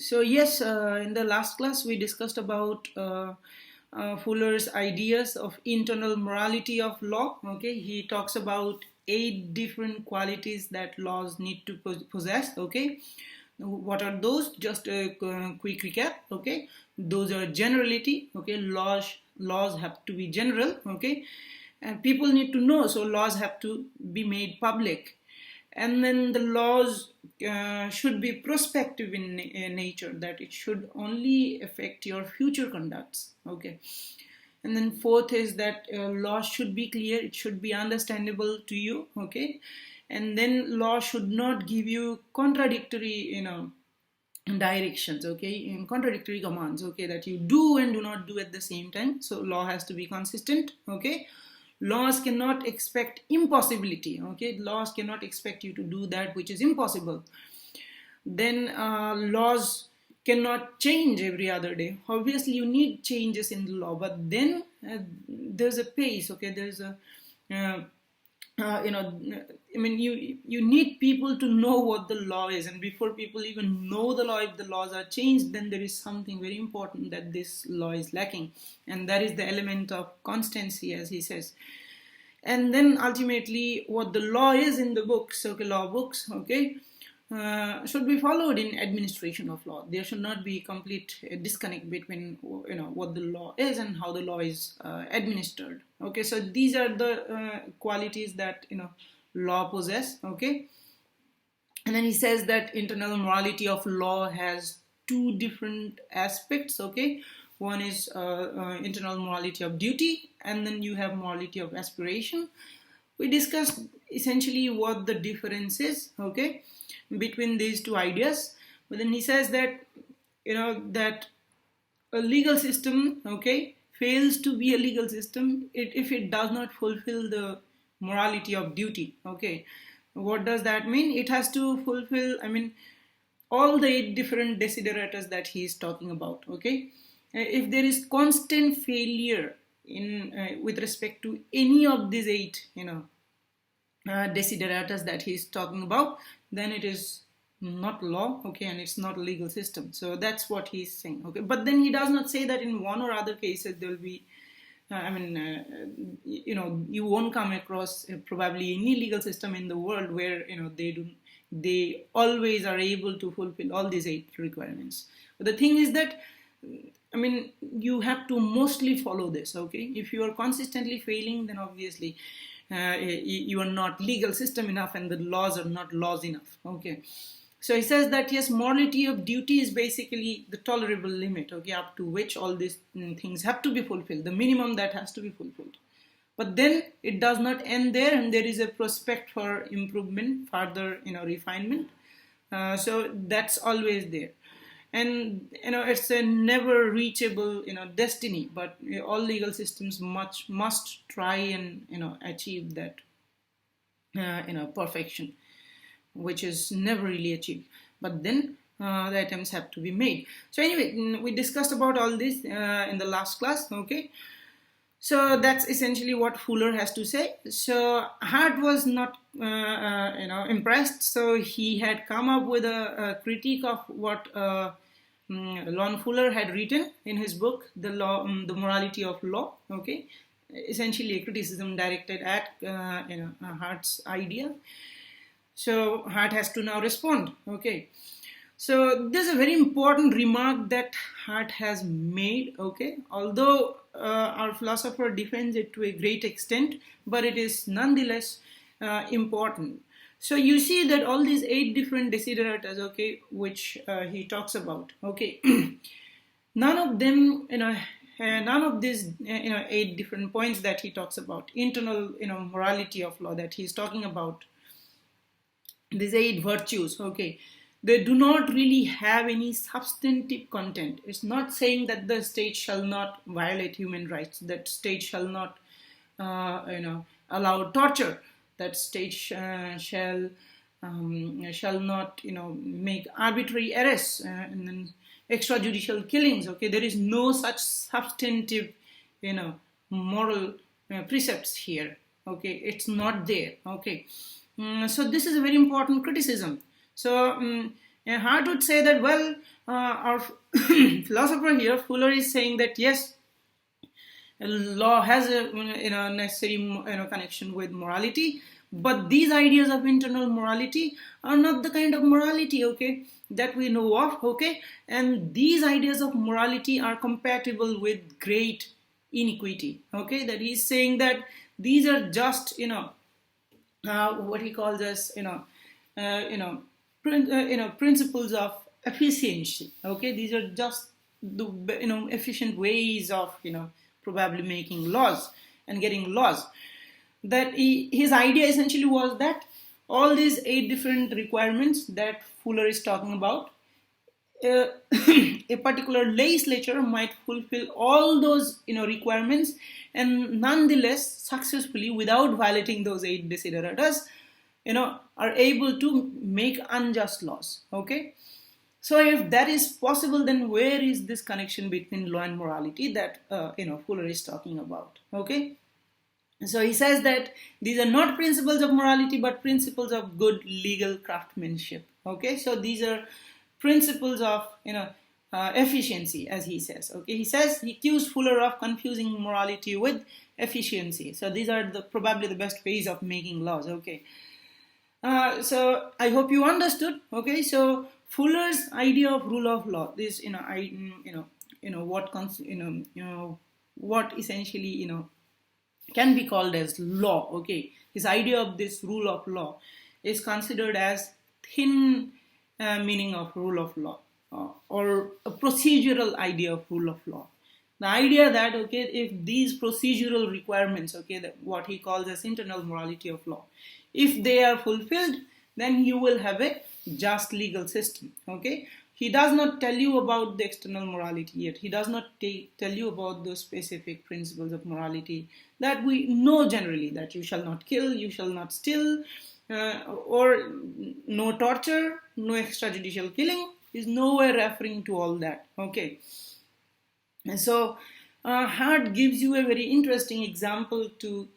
So yes, in the last class we discussed about Fuller's ideas of internal morality of law. Okay, he talks about 8 different qualities that laws need to possess. Okay, what are those? Just a quick recap. Okay, those are generality. Okay, laws have to be general. Okay, and people need to know, so laws have to be made public. And then the laws should be prospective in nature, that it should only affect your future conducts. Okay, and then fourth is that law should be clear, it should be understandable to you. Okay, and then law should not give you contradictory directions, okay, in contradictory commands, okay, that you do and do not do at the same time. So law has to be consistent. Okay, laws cannot expect impossibility. Okay, laws cannot expect you to do that which is impossible. Then laws cannot change every other day. Obviously you need changes in the law, but then there's a pace. Okay, there's a uh, I mean, you need people to know what the law is, and before people even know the law, if the laws are changed, then there is something very important that this law is lacking, and that is the element of constancy, as he says. And then ultimately, what the law is in the books, okay, law books, okay, should be followed in administration of law. There should not be complete disconnect between what the law is and how the law is administered. Okay, so these are the qualities that law possess. Okay, and then he says that internal morality of law has 2 different aspects. Okay, one is internal morality of duty, and then you have morality of aspiration. We discussed essentially what the difference is, okay, between these 2 ideas. But then he says that that a legal system, okay, fails to be a legal system if it does not fulfill the morality of duty. Okay, what does that mean? It has to fulfill, I mean, all the 8 different desideratas that he is talking about. Okay, if there is constant failure in with respect to any of these 8 desideratas that he's talking about, then it is not law. Okay, and it's not a legal system. So that's what he's saying. Okay, but then he does not say that in one or other cases there will be you won't come across probably any legal system in the world where they always are able to fulfill all these 8 requirements. But the thing is that, I mean, you have to mostly follow this. Okay, if you are consistently failing, then obviously you are not legal system enough, and the laws are not laws enough. Okay, so he says that yes, morality of duty is basically the tolerable limit, okay, up to which all these things have to be fulfilled, the minimum that has to be fulfilled. But then it does not end there, and there is a prospect for improvement, further refinement. So that's always there. And it's a never reachable destiny, but all legal systems must try and achieve that perfection, which is never really achieved. But then the attempts have to be made. So anyway, we discussed about all this in the last class. Okay, so that's essentially what Fuller has to say. So Hart was not impressed, so he had come up with a critique of what Lon Fuller had written in his book, The Morality of Law. Okay, essentially a criticism directed at Hart's idea. So Hart has to now respond. Okay, so there's a very important remark that Hart has made. Okay, although our philosopher defends it to a great extent, but it is nonetheless important. So you see that all these 8 different desideratas, okay, which he talks about, okay, none of them, none of these, 8 different points that he talks about, internal, morality of law that he's talking about, these 8 virtues, okay, they do not really have any substantive content. It's not saying that the state shall not violate human rights, that state shall not, allow torture, that state shall not, make arbitrary arrests and then extrajudicial killings. Okay, there is no such substantive, moral precepts here. Okay, it's not there. Okay, so this is a very important criticism. So And Hart would say that, well, our philosopher here, Fuller, is saying that yes, law has a necessary connection with morality, but these ideas of internal morality are not the kind of morality, okay, that we know of, okay, and these ideas of morality are compatible with great inequity, okay, that he's saying that these are just what he calls as principles of efficiency, okay, these are just the efficient ways of probably making laws and getting laws. That his idea essentially was that all these 8 different requirements that Fuller is talking about, a particular legislature might fulfill all those requirements and nonetheless successfully, without violating those 8 desideratas, are able to make unjust laws, okay. So if that is possible, then where is this connection between law and morality that Fuller is talking about, okay. So he says that these are not principles of morality but principles of good legal craftsmanship, okay. So these are principles of efficiency, as he says, okay. He accused Fuller of confusing morality with efficiency. So these are probably the best ways of making laws, okay. So I hope you understood, okay. So Fuller's idea of rule of law, this what essentially can be called as law, okay. His idea of this rule of law is considered as thin meaning of rule of law, or a procedural idea of rule of law. The idea that, okay, if these procedural requirements, okay, that what he calls as internal morality of law, if they are fulfilled, then you will have a just legal system, okay. He does not tell you about the external morality yet. He does not tell you about those specific principles of morality that we know generally, that you shall not kill, you shall not steal, or no torture, no extrajudicial killing. Is nowhere referring to all that, okay. And so Hart gives you a very interesting example to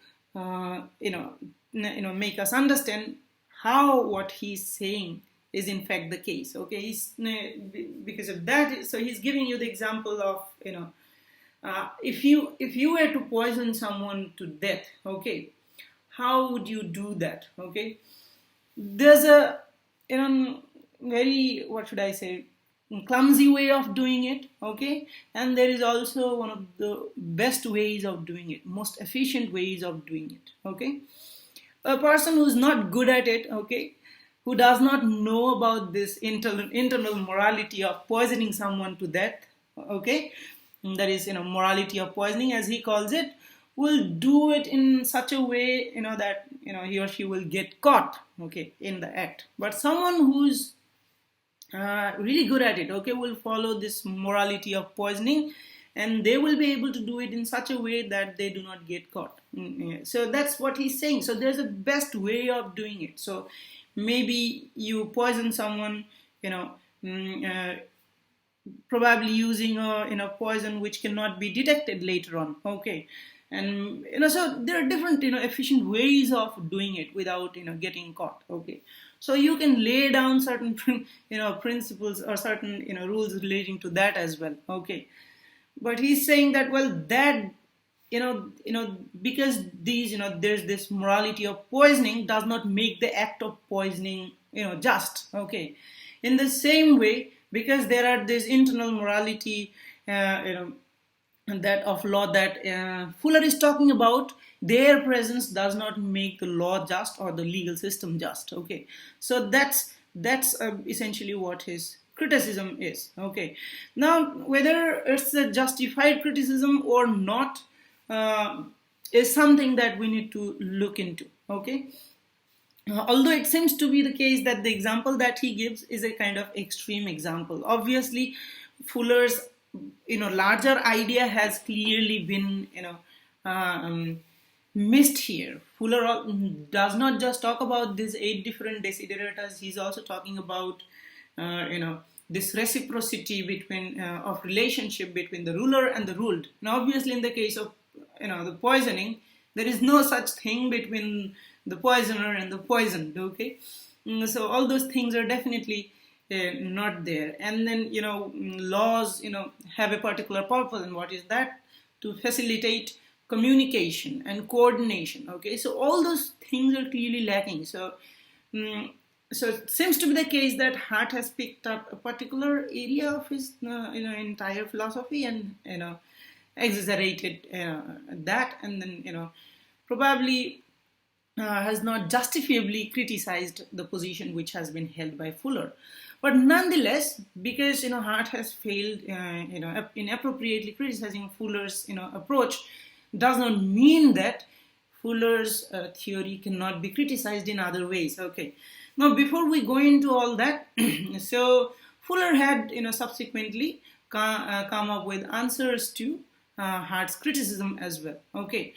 make us understand how what he's saying is in fact the case, okay. Because of that, so he's giving you the example of if you were to poison someone to death, okay, how would you do that, okay. There's a very, what should I say, clumsy way of doing it, okay, and there is also one of the best ways of doing it, most efficient ways of doing it, okay. A person who's not good at it, okay, who does not know about this internal morality of poisoning someone to death, okay, that is morality of poisoning as he calls it, will do it in such a way that he or she will get caught, okay, in the act. But someone who's really good at it, okay, will follow this morality of poisoning, and they will be able to do it in such a way that they do not get caught. So that's what he's saying. So there's a best way of doing it. So maybe you poison someone, probably using a poison which cannot be detected later on, okay. And so there are different efficient ways of doing it without getting caught, okay. So you can lay down certain principles or certain rules relating to that as well, okay. But he's saying that, well, that because these there's this morality of poisoning does not make the act of poisoning just, okay. In the same way, because there are this internal morality that of law that Fuller is talking about, their presence does not make the law just or the legal system just, okay. So that's essentially what his criticism is, okay. Now whether it's a justified criticism or not is something that we need to look into, okay. Although it seems to be the case that the example that he gives is a kind of extreme example. Obviously Fuller's larger idea has clearly been missed here. Fuller does not just talk about these 8 different desideratas. He's also talking about this reciprocity between of relationship between the ruler and the ruled. Now obviously in the case of the poisoning, there is no such thing between the poisoner and the poisoned, okay. So all those things are definitely not there. And then laws have a particular purpose, and what is that? To facilitate communication and coordination. Okay, so all those things are clearly lacking. So so it seems to be the case that Hart has picked up a particular area of his entire philosophy and exaggerated that, and then probably has not justifiably criticized the position which has been held by Fuller. But nonetheless, because Hart has failed in appropriately criticizing Fuller's approach, does not mean that Fuller's theory cannot be criticized in other ways. Okay. Now, before we go into all that, so Fuller had subsequently come up with answers to Hart's criticism as well. Okay.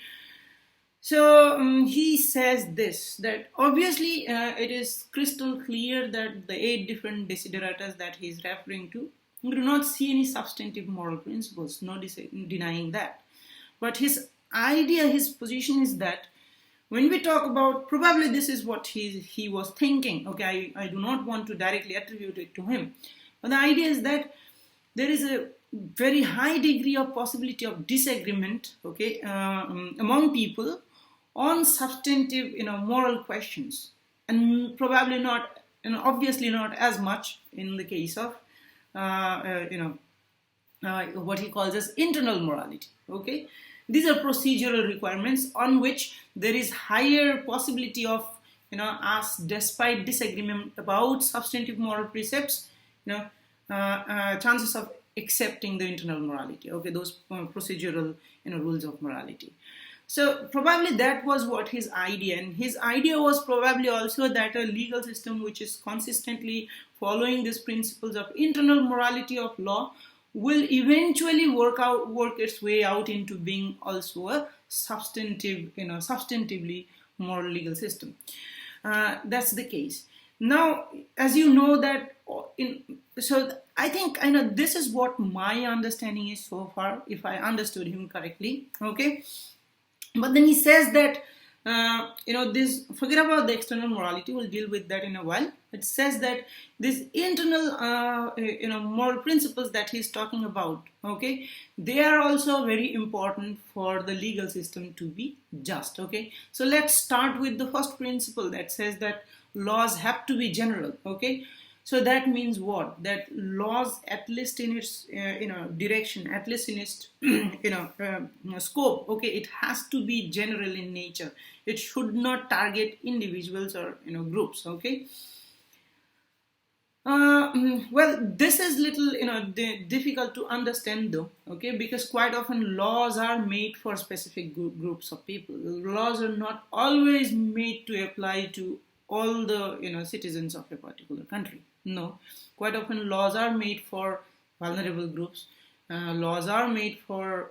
So he says this, that obviously it is crystal clear that the 8 different desideratas that he is referring to do not see any substantive moral principles, no denying that. But his idea, his position is that when we talk about, probably this is what he was thinking, okay, I do not want to directly attribute it to him, but the idea is that there is a very high degree of possibility of disagreement, okay, among people on substantive, moral questions, and probably not, obviously not as much in the case of, what he calls as internal morality. Okay, these are procedural requirements on which there is higher possibility of, us, despite disagreement about substantive moral precepts, chances of accepting the internal morality. Okay, those procedural, rules of morality. So probably that was what his idea, and his idea was probably also that a legal system which is consistently following these principles of internal morality of law will eventually work its way out into being also a substantively moral legal system. That's the case. Now, as you know that, so I think this is what my understanding is so far, if I understood him correctly. Okay. But then he says that, this, forget about the external morality, we'll deal with that in a while. It says that these internal, moral principles that he's talking about, okay, they are also very important for the legal system to be just, okay. So let's start with the first principle that says that laws have to be general, okay. So that means what? That laws, at least in its direction, at least in its scope, okay, it has to be general in nature. It should not target individuals or groups, okay. Well, this is little difficult to understand though, okay, because quite often laws are made for specific groups of people. Laws are not always made to apply to all the citizens of a particular country. No, quite often laws are made for vulnerable groups. Laws are made for,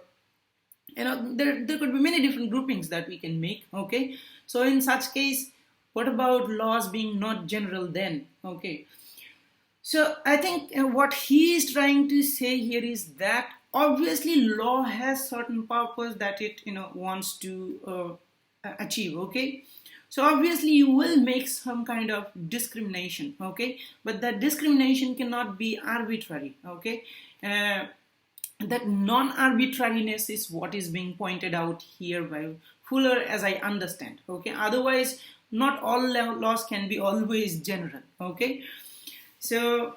there could be many different groupings that we can make, okay. So in such case, what about laws being not general then, okay. So I think what he is trying to say here is that obviously law has certain purpose that it wants to achieve, okay. So obviously you will make some kind of discrimination, okay, but that discrimination cannot be arbitrary, okay. That non-arbitrariness is what is being pointed out here by Fuller, as I understand, okay. Otherwise, not all laws can be always general, okay. So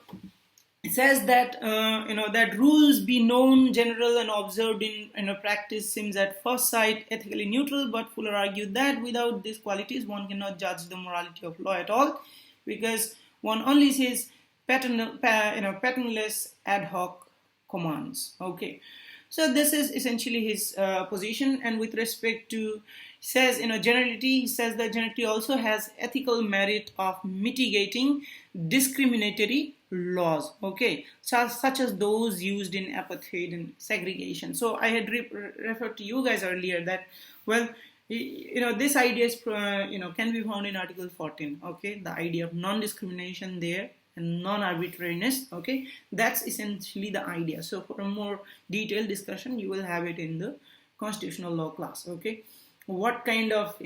it says that that rules be known, general, and observed in practice seems at first sight ethically neutral, but Fuller argued that without these qualities one cannot judge the morality of law at all, because one only sees patternless ad hoc commands. Okay, so this is essentially his position, and with respect to, says generality, he says that generality also has ethical merit of mitigating discriminatory laws, okay, such as those used in apartheid and segregation. So I had referred to you guys earlier that, well, this idea is can be found in Article 14, okay, the idea of non-discrimination there and non-arbitrariness, okay, that's essentially the idea. So for a more detailed discussion, you will have it in the constitutional law class, okay, what kind of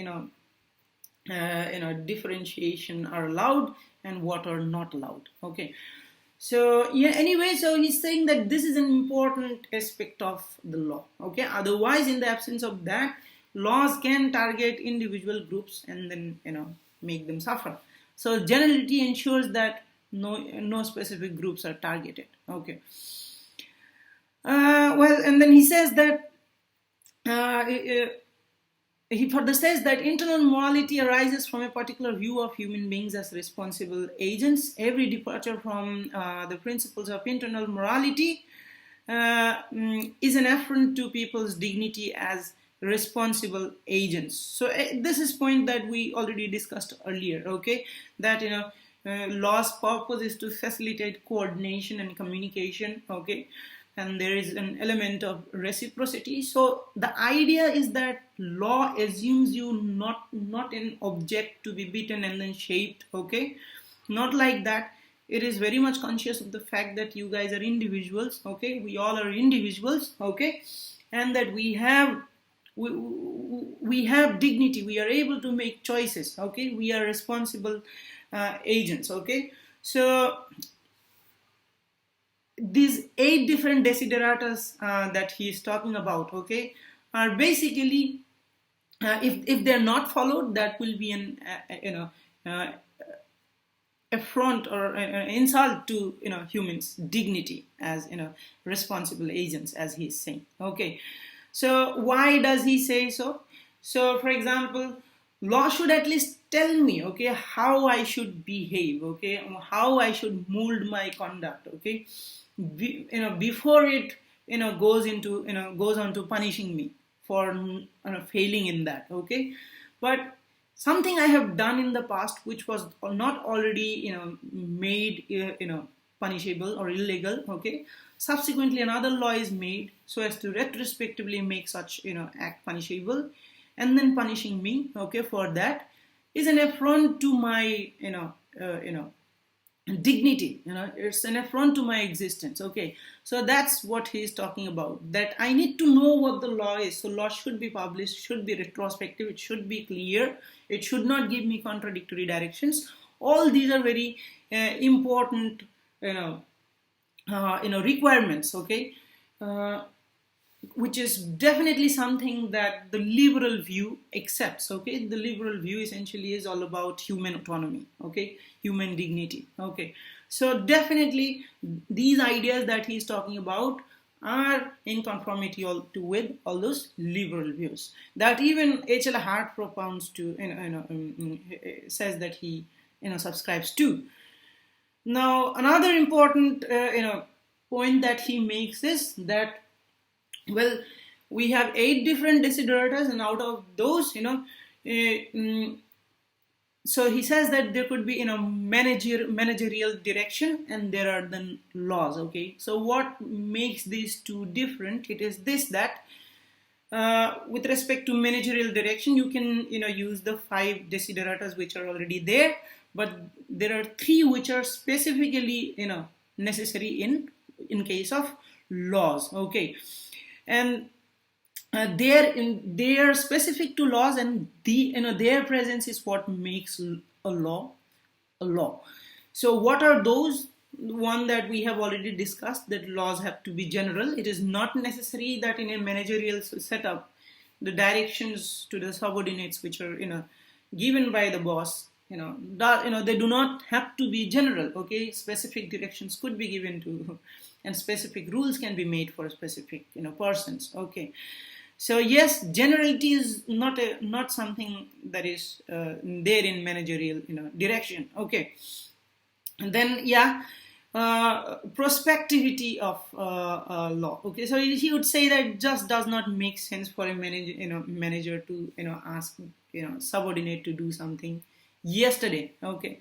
differentiation are allowed and what are not allowed, okay. So yeah, anyway, so he's saying that this is an important aspect of the law. Okay, otherwise, in the absence of that, laws can target individual groups and then make them suffer. So generality ensures that no specific groups are targeted. Okay. Well, and then he says that he further says that internal morality arises from a particular view of human beings as responsible agents. Every departure from the principles of internal morality is an affront to people's dignity as responsible agents. So this is point that we already discussed earlier. Okay, that law's purpose is to facilitate coordination and communication. Okay, and there is an element of reciprocity. So the idea is that law assumes you not an object to be beaten and then shaped. Okay, not like that. It is very much conscious of the fact that you guys are individuals. Okay, we all are individuals. Okay, and that we have dignity. We are able to make choices. Okay, we are responsible agents. Okay, so these 8 different desideratas that he is talking about, okay, are basically, if they're not followed, that will be an affront or an insult to humans' dignity as responsible agents, as he's saying. Okay, so why does he say so? So, for example, law should at least tell me, okay, how I should behave, okay, how I should mold my conduct, okay, before it goes on to punishing me for failing in that. Okay, but something I have done in the past which was not already made punishable or illegal. Okay, subsequently another law is made so as to retrospectively make such act punishable, and then punishing me, okay, for that is an affront to my dignity. It's an affront to my existence. Okay, so that's what he's talking about, that I need to know what the law is. So law should be published, should be retrospective, it should be clear, it should not give me contradictory directions. All these are very important requirements. Okay, which is definitely something that the liberal view accepts. Okay, the liberal view essentially is all about human autonomy. Okay, human dignity. Okay, so definitely these ideas that he's talking about are in conformity with all those liberal views that even H.L. Hart propounds to, says that he subscribes to. Now, another important point that he makes is that, well, we have 8 different desideratas, and out of those, so he says that there could be managerial direction, and there are then laws. Okay, so what makes these two different? It is this, that with respect to managerial direction, you can use the 5 desideratas which are already there, but there are 3 which are specifically necessary in case of laws. Okay, and they are specific to laws, and their presence is what makes a law a law. So what are those? One that we have already discussed, that laws have to be general. It is not necessary that in a managerial setup the directions to the subordinates which are given by the boss they do not have to be general. Okay, specific directions could be given to, and specific rules can be made for specific persons. Okay, so yes, generality is not something that is there in managerial direction. Okay, and then prospectivity of law. Okay, so he would say that it just does not make sense for a manager to ask subordinate to do something yesterday. Okay,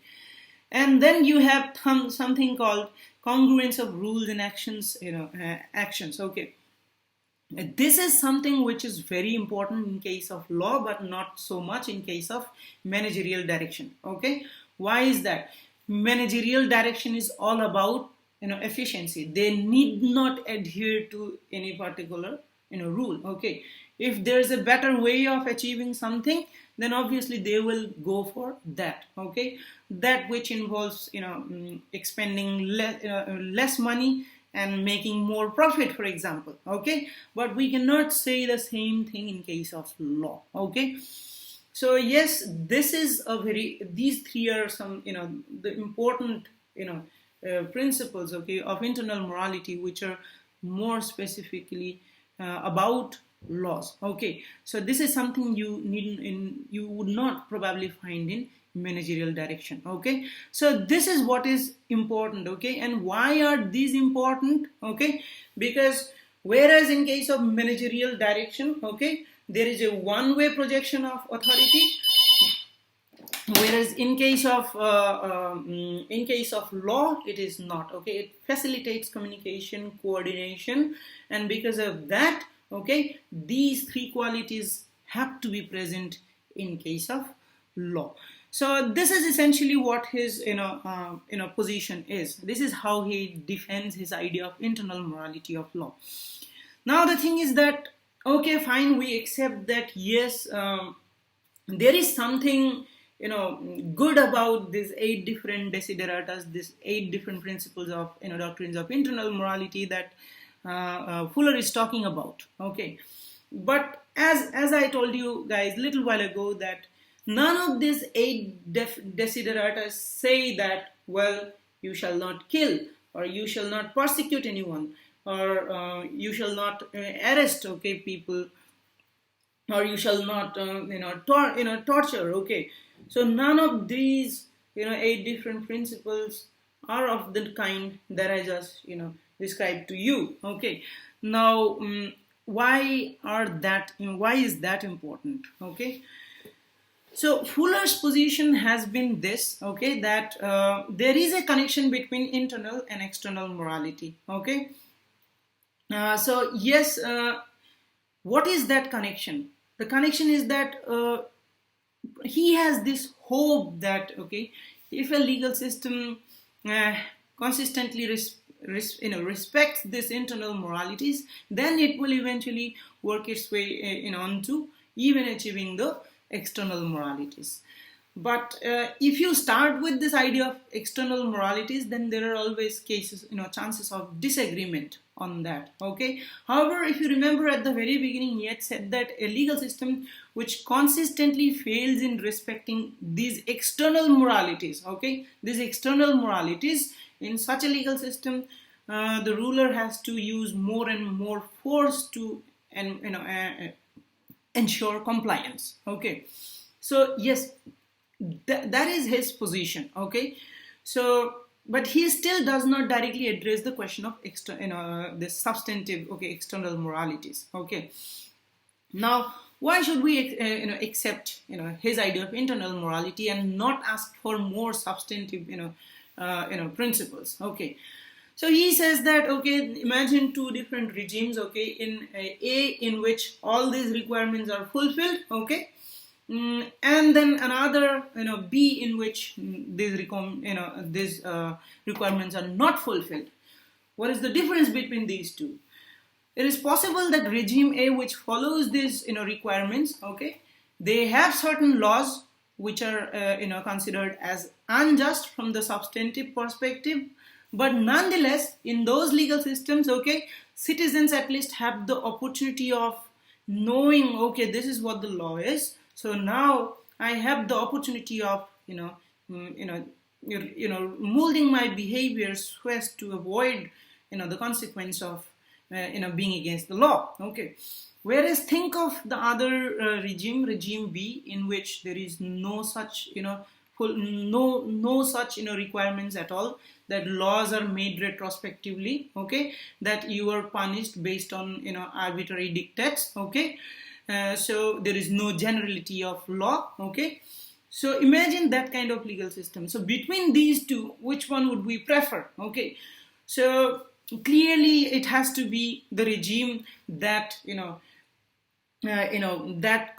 and then you have something called congruence of rules and actions. Actions. Okay, this is something which is very important in case of law, but not so much in case of managerial direction. Okay, why is that? Managerial direction is all about efficiency. They need not adhere to any particular rule. Okay, if there's a better way of achieving something, then obviously they will go for that. Okay, that which involves expending less money and making more profit, for example. Okay, but we cannot say the same thing in case of law. Okay, so yes, this is a very, these three are some the important principles, okay, of internal morality, which are more specifically about laws. Okay, so this is something you would not probably find in managerial direction. Okay, so this is what is important. Okay, and why are these important? Okay, because whereas in case of managerial direction, okay, there is a one-way projection of authority, whereas in case of law, it is not. Okay, it facilitates communication, coordination, and because of that, okay, these three qualities have to be present in case of law. So this is essentially what his position is. This is how he defends his idea of internal morality of law. Now the thing is that, okay, fine, we accept that yes, there is something good about these 8 different desideratas, these 8 different principles of doctrines of internal morality that Fuller is talking about. Okay, but as I told you guys a little while ago, that none of these 8 desideratas say that, well, you shall not kill, or you shall not persecute anyone, or you shall not arrest, okay, people, or you shall not torture. Okay, so none of these 8 different principles are of the kind that I just described to you. Okay, now why is that important? Okay, so Fuller's position has been this, okay, that there is a connection between internal and external morality. Okay, so yes, what is that connection? The connection is that he has this hope that, okay, if a legal system consistently respects this internal moralities, then it will eventually work its way onto even achieving the external moralities. But if you start with this idea of external moralities, then there are always cases, chances of disagreement on that. Okay. However, if you remember at the very beginning, he had said that a legal system which consistently fails in respecting these external moralities, okay, these external moralities, in such a legal system, the ruler has to use more and more force to ensure compliance. Okay, so yes, that is his position. Okay, so but he still does not directly address the question of the substantive, okay, external moralities. Okay, now why should we accept his idea of internal morality and not ask for more substantive principles? Okay, so he says that, okay, imagine 2 different regimes. Okay, in A, in which all these requirements are fulfilled. Okay, and then another B, in which these requirements are not fulfilled. What is the difference between these two? It is possible that regime A, which follows these requirements, okay, they have certain laws which are considered as unjust from the substantive perspective, but nonetheless in those legal systems, okay, citizens at least have the opportunity of knowing, okay, this is what the law is. So now I have the opportunity of molding my behavior so as to avoid the consequence of being against the law. Okay, whereas think of the other regime B, in which there is no such no such requirements at all, that laws are made retrospectively. Okay, that you are punished based on arbitrary dictates. Okay. So there is no generality of law. Okay, so imagine that kind of legal system. So between these two, which one would we prefer? Okay, so clearly it has to be the regime that that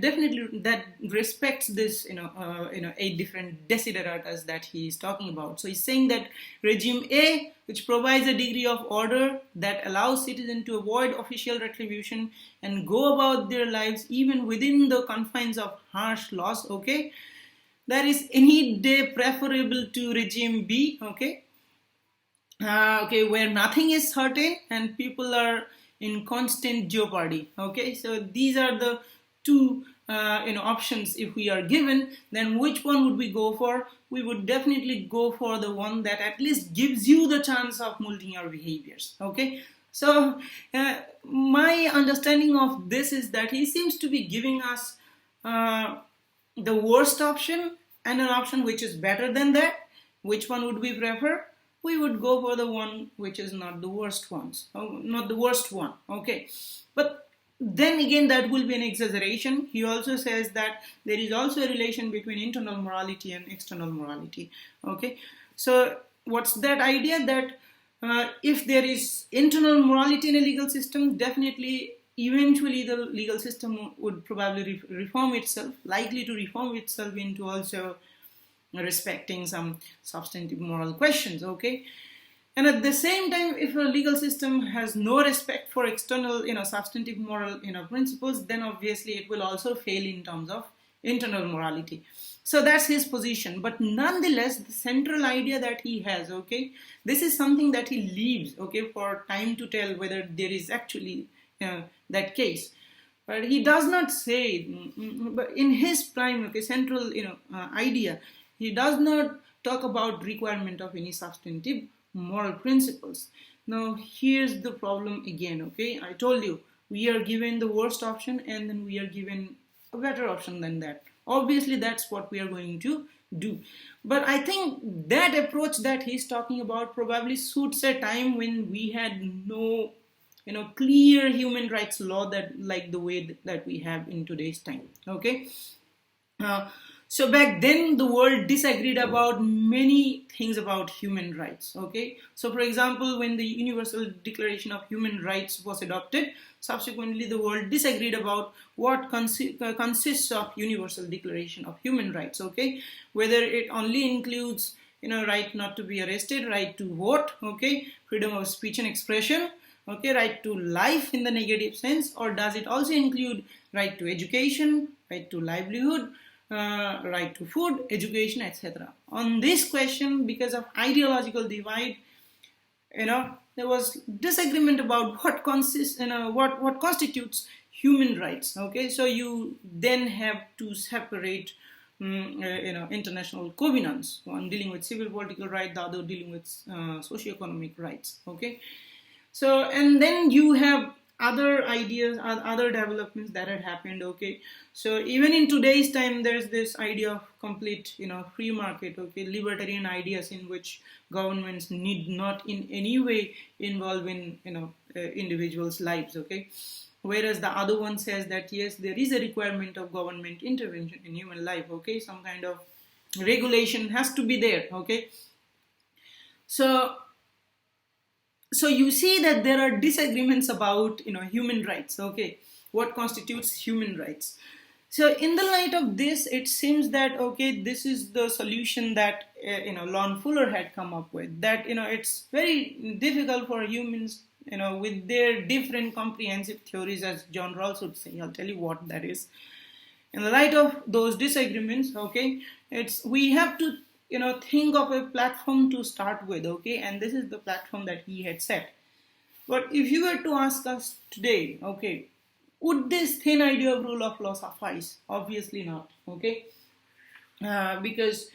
definitely that respects this, 8 different desideratas that he is talking about. So he's saying that regime A, which provides a degree of order that allows citizens to avoid official retribution and go about their lives even within the confines of harsh laws, okay, that is any day preferable to regime B, okay, where nothing is certain and people are in constant jeopardy. Okay, so these are the two options. If we are given, then which one would we go for? We would definitely go for the one that at least gives you the chance of molding your behaviors. Okay, so my understanding of this is that he seems to be giving us the worst option and an option which is better than that. Which one would we prefer? We would go for the one which is not the worst not the worst one. Okay, but then again, that will be an exaggeration. He also says that there is also a relation between internal morality and external morality. Okay, so what's that idea? That if there is internal morality in a legal system, definitely eventually the legal system would probably reform itself, likely to reform itself into also respecting some substantive moral questions. Okay, and at the same time, if a legal system has no respect for external substantive moral principles, then obviously it will also fail in terms of internal morality. So that's his position. But nonetheless, the central idea that he has, okay, this is something that he leaves, okay, for time to tell whether there is actually that case. But he does not say, but in his prime, okay, central idea, he does not talk about requirement of any substantive moral principles. Now, here's the problem again, okay? I told you, we are given the worst option and then we are given a better option than that. Obviously, that's what we are going to do. But I think that approach that he's talking about probably suits a time when we had no clear human rights law that like the way that we have in today's time. Okay, so back then the world disagreed about many things about human rights. Okay, so for example, when the Universal Declaration of Human Rights was adopted, subsequently the world disagreed about what consists of Universal Declaration of Human Rights. Okay, whether it only includes right not to be arrested, right to vote, okay, freedom of speech and expression, okay, right to life in the negative sense, or does it also include right to education, right to livelihood, right to food, education, etc. On this question, because of ideological divide, there was disagreement about what consists, what constitutes human rights. Okay, so you then have to separate international covenants, one dealing with civil political right, the other dealing with socio-economic rights. Okay, so and then you have other ideas, other developments that had happened. Okay, so even in today's time, there's this idea of complete free market, okay, libertarian ideas in which governments need not in any way involve in individuals' lives. Okay, whereas the other one says that yes, there is a requirement of government intervention in human life. Okay, some kind of regulation has to be there. Okay, so you see that there are disagreements about human rights. Okay, what constitutes human rights? So in the light of this, it seems that okay, this is the solution that Hart Fuller had come up with, that it's very difficult for humans with their different comprehensive theories, as John Rawls would say. I'll tell you what that is. In the light of those disagreements, okay, we have to think of a platform to start with. Okay, and this is the platform that he had set. But if you were to ask us today, okay, would this thin idea of rule of law suffice? Obviously not. Okay, because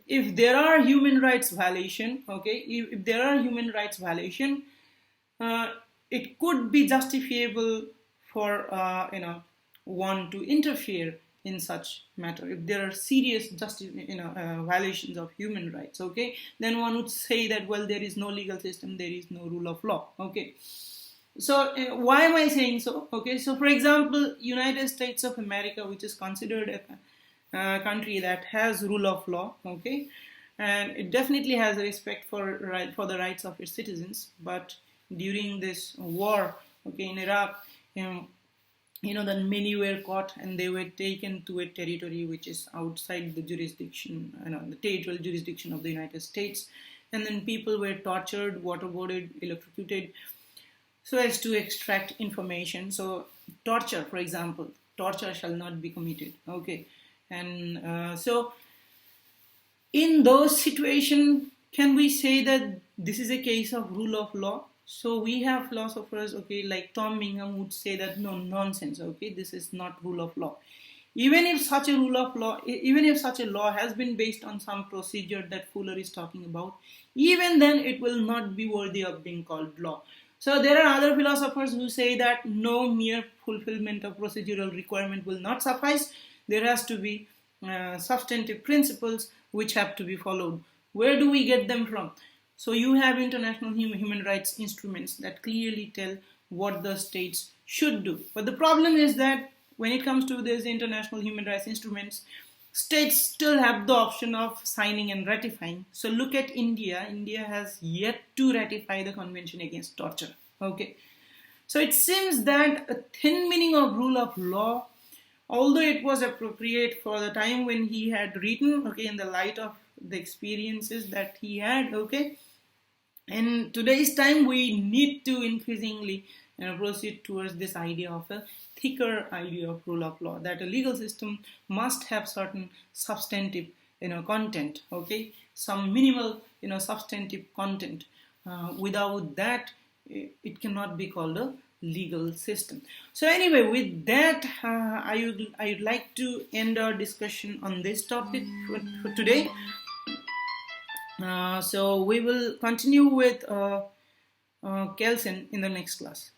if there are human rights violation, okay, if there are human rights violation, it could be justifiable for one to interfere in such matter. If there are serious violations of human rights, okay, then one would say that well, there is no legal system, there is no rule of law. Okay, so why am I saying so? Okay, so for example, United States of America, which is considered a country that has rule of law, okay, and it definitely has respect for the rights of its citizens, but during this war Okay, in Iraq, then many were caught and they were taken to a territory which is outside the jurisdiction, the territorial jurisdiction of the United States, and then people were tortured, waterboarded, electrocuted, so as to extract information. So torture, for example, torture shall not be committed. Okay, and so in those situations, can we say that this is a case of rule of law? So we have philosophers, okay, like Tom Bingham would say that no, nonsense, okay, this is not rule of law. Even if such a rule of law, even if such a law has been based on some procedure that Fuller is talking about, even then it will not be worthy of being called law. So there are other philosophers who say that no mere fulfillment of procedural requirement will not suffice. There has to be substantive principles which have to be followed. Where do we get them from? So you have international human rights instruments that clearly tell what the states should do. But the problem is that when it comes to these international human rights instruments, states still have the option of signing and ratifying. So look at India. India has yet to ratify the Convention Against Torture. Okay. So it seems that a thin meaning of rule of law, although it was appropriate for the time when he had written, okay, in the light of the experiences that he had, okay, in today's time we need to increasingly proceed towards this idea of a thicker idea of rule of law, that a legal system must have certain substantive content, okay, some minimal substantive content. Without that it cannot be called a legal system. So anyway, with that I would like to end our discussion on this topic for today. So we will continue with Kelsen in the next class.